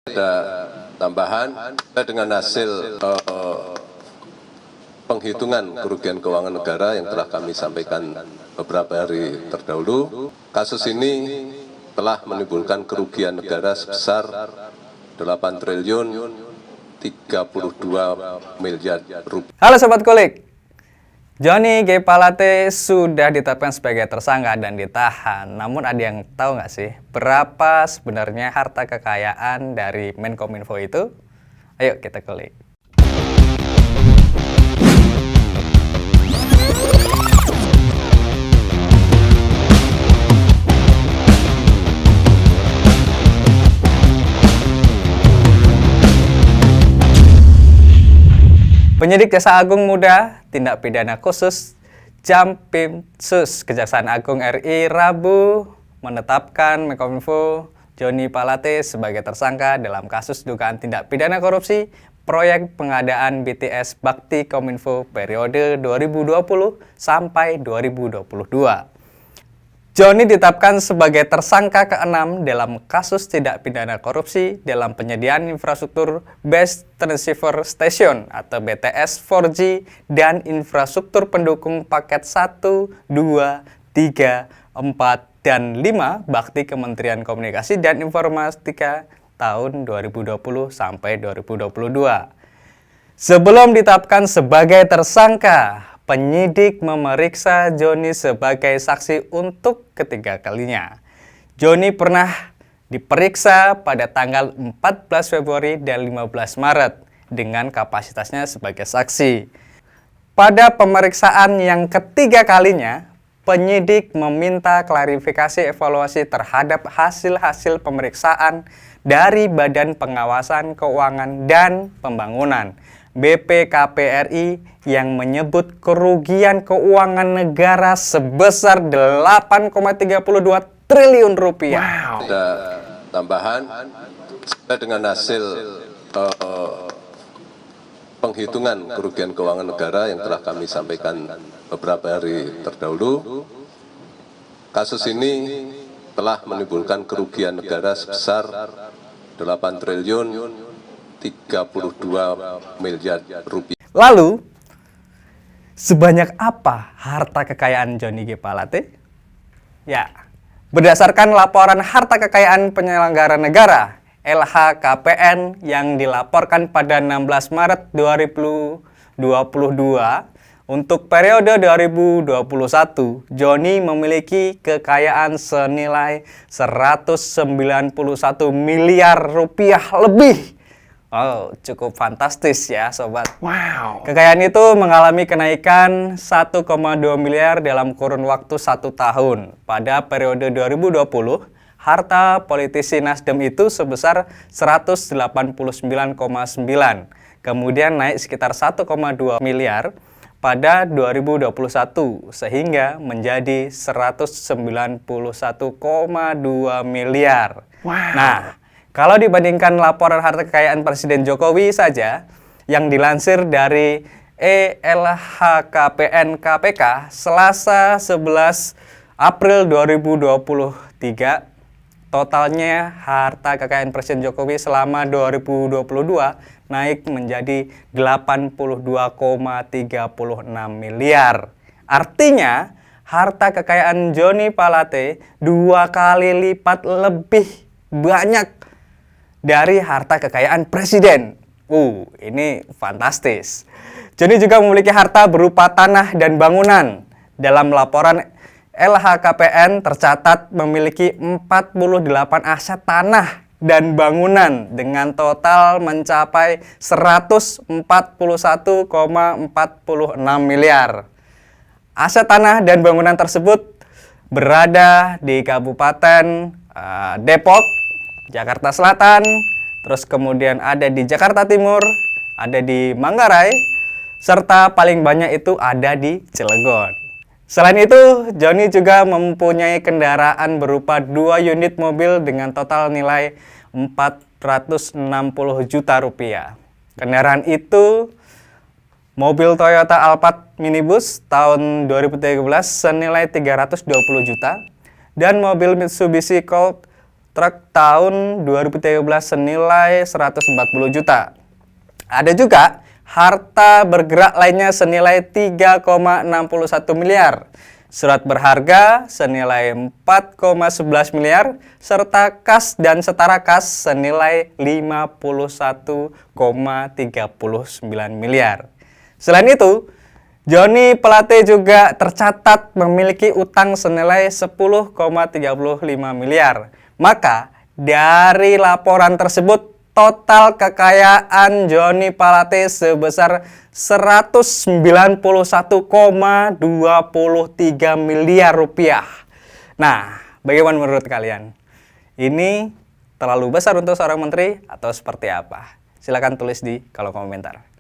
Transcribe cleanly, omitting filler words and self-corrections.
Ada tambahan dengan hasil penghitungan kerugian keuangan negara yang telah kami sampaikan beberapa hari terdahulu. Kasus ini telah menimbulkan kerugian negara sebesar 8 triliun 32 miliar rupiah. Halo Sobat Kulik, Johnny G. Plate sudah ditetapkan sebagai tersangka dan ditahan. Namun ada yang tahu nggak sih berapa sebenarnya harta kekayaan dari Menkominfo itu? Ayo kita kulik. Penyidik Jaksa Agung Muda Tindak Pidana Khusus Jampimsus Kejaksaan Agung RI Rabu menetapkan Menkominfo Johnny Plate sebagai tersangka dalam kasus dugaan tindak pidana korupsi proyek pengadaan BTS Bakti Kominfo periode 2020 sampai 2022. Johnny ditetapkan sebagai tersangka ke-6 dalam kasus tindak pidana korupsi dalam penyediaan infrastruktur Base Transceiver Station atau BTS 4G dan infrastruktur pendukung paket 1, 2, 3, 4, dan 5 Bakti Kementerian Komunikasi dan Informatika tahun 2020 sampai 2022. Sebelum ditetapkan sebagai tersangka, penyidik memeriksa Johnny sebagai saksi untuk ketiga kalinya. Johnny pernah diperiksa pada tanggal 14 Februari dan 15 Maret dengan kapasitasnya sebagai saksi. Pada pemeriksaan yang ketiga kalinya, penyidik meminta klarifikasi evaluasi terhadap hasil-hasil pemeriksaan dari Badan Pengawasan Keuangan dan Pembangunan BPKPRI yang menyebut kerugian keuangan negara sebesar 8,32 triliun rupiah. Wow. Ada tambahan dengan hasil penghitungan kerugian keuangan negara yang telah kami sampaikan beberapa hari terdahulu. Kasus ini telah menimbulkan kerugian negara sebesar 8 triliun 32 miliar rupiah. Lalu, sebanyak apa harta kekayaan Johnny G. Plate? Ya, berdasarkan laporan harta kekayaan penyelenggara negara LHKPN yang dilaporkan pada 16 Maret 2022, untuk periode 2021, Johnny memiliki kekayaan senilai 191 miliar rupiah lebih. Oh, cukup fantastis ya sobat. Wow. Kekayaan itu mengalami kenaikan 1,2 miliar dalam kurun waktu 1 tahun. Pada periode 2020, harta politisi Nasdem itu sebesar 189,9. Kemudian naik sekitar 1,2 miliar pada 2021 sehingga menjadi 191,2 miliar. Wow. Nah, kalau dibandingkan laporan harta kekayaan Presiden Jokowi saja yang dilansir dari LHKPN KPK Selasa 11 April 2023, totalnya harta kekayaan Presiden Jokowi selama 2022 naik menjadi 82,36 miliar. Artinya, harta kekayaan Johnny Plate 2 kali lipat lebih banyak dari harta kekayaan presiden. Ini fantastis. Johnny juga memiliki harta berupa tanah dan bangunan. Dalam laporan LHKPN tercatat memiliki 48 aset tanah dan bangunan dengan total mencapai 141,46 miliar. Aset tanah dan bangunan tersebut berada di Kabupaten Depok, Jakarta Selatan, terus kemudian ada di Jakarta Timur, ada di Manggarai, serta paling banyak itu ada di Cilegon. Selain itu, Johnny juga mempunyai kendaraan berupa 2 unit mobil dengan total nilai 460 juta rupiah. Kendaraan itu mobil Toyota Alphard minibus tahun 2013 senilai 320 juta dan mobil Mitsubishi Colt truk tahun 2013 senilai 140 juta. Ada juga harta bergerak lainnya senilai 3,61 miliar, surat berharga senilai 4,11 miliar, serta kas dan setara kas senilai 51,39 miliar. Selain itu, Joni Plate juga tercatat memiliki utang senilai 10,35 miliar. Maka, dari laporan tersebut, total kekayaan Joni Plate sebesar 191,23 miliar rupiah. Nah, bagaimana menurut kalian? Ini terlalu besar untuk seorang menteri atau seperti apa? Silakan tulis di kolom komentar.